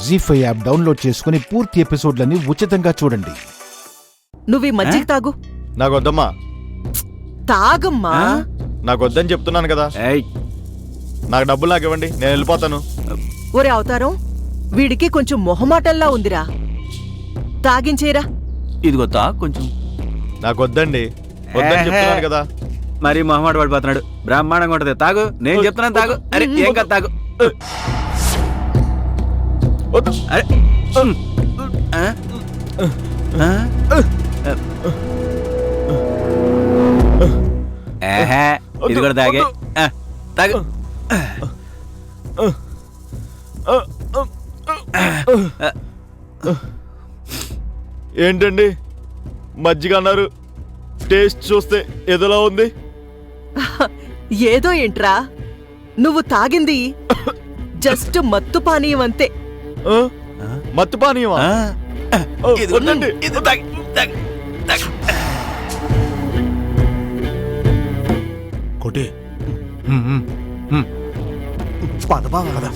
జీ5 app download చేసుకుని పూర్తి ఎపిసోడ్లని ఉచితంగా చూడండి. నువ్వు మజ్జిగ తాగు. నాకొద్దమ్మా. తాగమ్మా. నాకొద్దని చెప్తున్నాను కదా. నాకు డబ్బులు నాకు ఇవ్వండి, నేను వెళ్ళిపోతాను. ఒరే అవతారం, వీడికి కొంచెం మొహమాటల్లా ఉందిరా, తాగించేరా. ఇదిగో తా కొంచెం. నాకొద్దండి, వద్దని చెప్తున్నాను కదా. మరి మొహమాట పడిపోతున్నాడు. బ్రహ్మాండంగా ఉంటది, తాగు. నేను చెప్తున్నాను తాగు. అరే ఏం కాదు, తాగు. అరే ఇది కూడా తాగే, తాగు. ఏంటండి మజ్జిగ అన్నారు, టేస్ట్ చూస్తే ఏదోలా ఉంది. ఏదో ఏంట్రా, నువ్వు తాగింది జస్ట్ మత్తు పానీయం అంతే. మత్తు పానీయమా? వద్దండి. కోటి పదబావ కదా.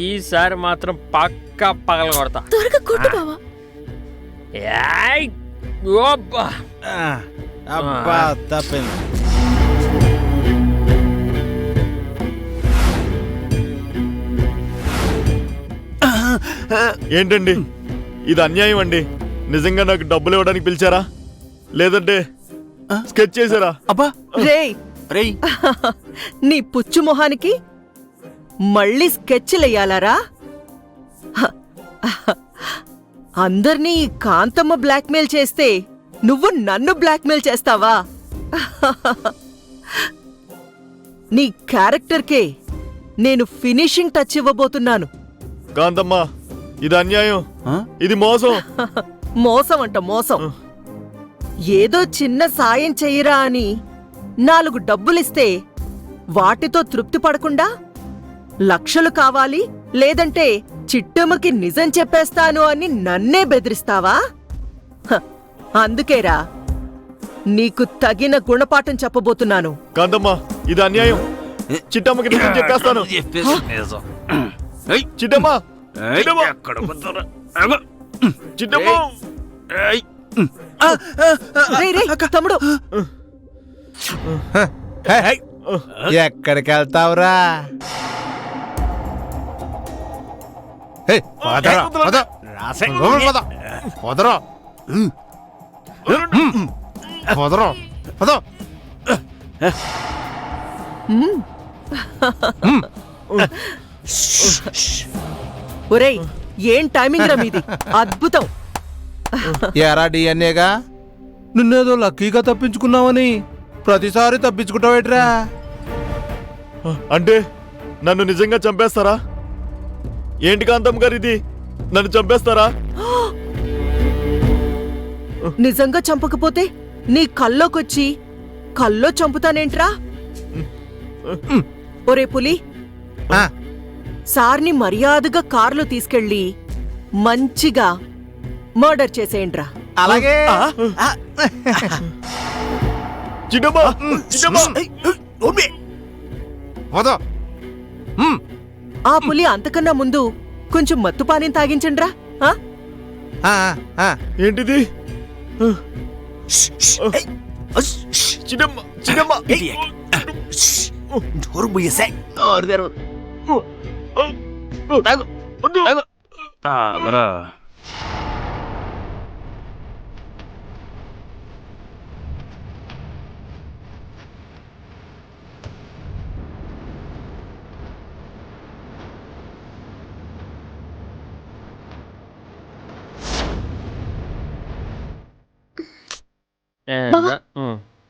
ఈసారి మాత్రం పక్కా పగల కొడతా. త్వరగా కొట్టు బావా. అబ్బా తప్పింది. ఏంటండి ఇది అన్యాయం అండి. నిజంగా నాకు డబ్బులు ఇవ్వడానికి పిలిచారా లేదంటే స్కెచ్ చేశారా? అబ్బా రేయ్ రేయ్, నీ పుచ్చు మొహానికి మళ్ళీ స్కెచ్లెయ్యాలారా? అందర్నీ కాంతమ్మ బ్లాక్మెయిల్ చేస్తే నువ్వు నన్ను బ్లాక్మెయిల్ చేస్తావా? నీ క్యారెక్టర్కే నేను ఫినిషింగ్ టచ్ ఇవ్వబోతున్నాను. కాంతమ్మ, ఇది అన్యాయం, ఇది మోసం. మోసం అంట మోసం. ఏదో చిన్న సాయం చెయ్యరా అని 4 డబ్బులిస్తే వాటితో తృప్తి పడకుండా లక్షలు కావాలి లేదంటే చిట్టమ్మకి నిజం చెప్పేస్తాను అని నన్నే బెదిరిస్తావా? అందుకేరా నీకు తగిన గుణపాఠం చెప్పబోతున్నాను. కాంతమ్మ, ఇది అన్యాయం. చిట్టమ్మకి నిజం చెప్పేస్తాను. చిట్టమ్మ, చిట్టమ్మ. తమ్ముడు, ఎక్కడికి వెళ్తావురా? ఒరేయ్ ఏం టైమింగ్ రా మీది, అద్భుతం. ఎరా డిఎన్ఏగా, నిన్నేదో లక్కీగా తప్పించుకున్నావని ప్రతిసారి తప్పించుకుంటావేట్రా? అంటే నన్ను నిజంగా చంపేస్తారా? ఏంటి కాంతమ్మ గారు, ఇది నన్ను చంపేస్తారా? నిజంగా చంపకపోతే నీ కల్లోకొచ్చి కల్లో చంపుతానేంట్రా? ఒరే పులి, సార్ని మర్యాదగా కారులో తీసుకెళ్ళి మంచిగా మర్డర్ చేసేయండ్రా. అలాగే. చిట్టమ్మ, చిట్టమ్మ. ఆ పులి అంతకన్నా ముందు కొంచెం మత్తు పానీయం తాగించండ్రా. ఏంటిది? చిట్టమ్మ, చిట్టమ్మ.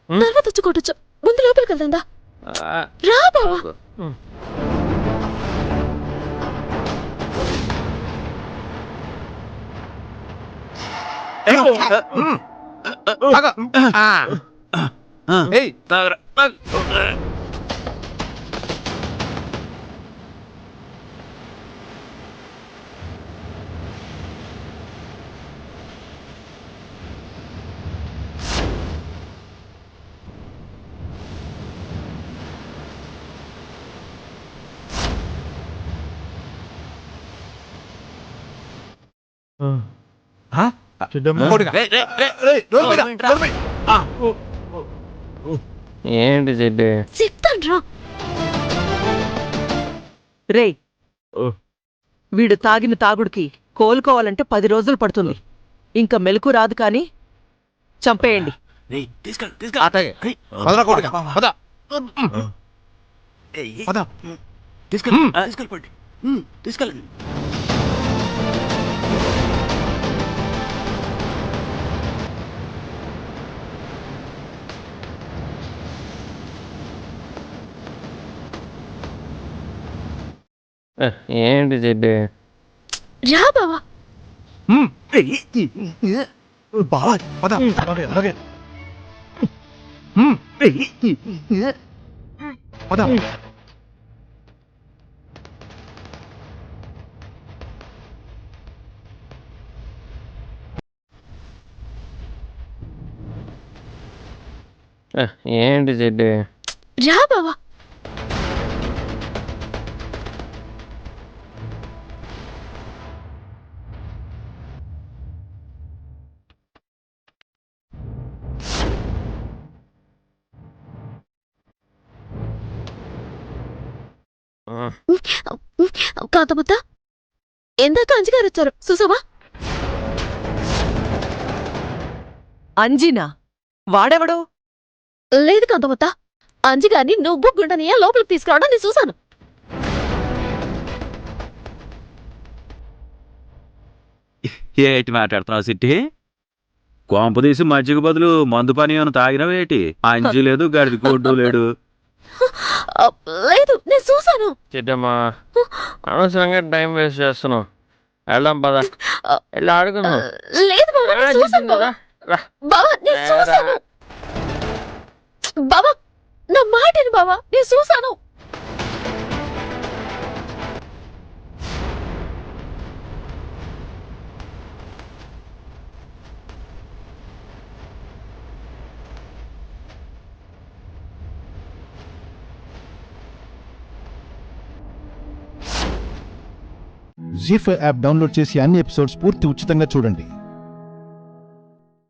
తర్వాత వచ్చి కొట్టచ్చు. ముందు లోపలికి వెళ్దా. రా బావా. ఏంటి చెడ్డి చెప్తాను రా. రేయ్ వీడు తాగిన తాగుడికి కోలుకోవాలంటే 10 రోజులు పడుతుంది. ఇంకా మెలకు రాదు కానీ చంపేయండి. ఏంటి చెడ్డి రా బావా. ఏంటి చెడ్డి రా బావా. కాంతముత్త ఎందాక అంజిగారు వచ్చారు చూసావా? అంజినా వాడెవడో? లేదు కాంతముత్త, అంజిగారిని నువ్వు గుండనియా లోపలికి తీసుకురావడం నేను చూశాను. ఏటి మాట్లాడుతున్నావు సిట్టి? కొంపదీసి మజ్జిగ బదులు మందు పని ఏమైనా తాగినవేటి? అంజు లేదు, గడిది కొడ్డు లేడు. లేదు నేను చూశాను. చెడ్డమ్మా అనవసరంగా టైం వేస్ట్ చేస్తున్నావు. వెళ్దాం పద, వెళ్ళి ఆడుకుందాం. లేదు బావా, నేను చూశాను బావా. బావా నేను చూశాను. బావా నా మాటని బావా, నేను చూశాను. జీ5 యాప్ డౌన్లోడ్ చేసి అన్ని ఎపిసోడ్స్ పూర్తి ఉచితంగా చూడండి.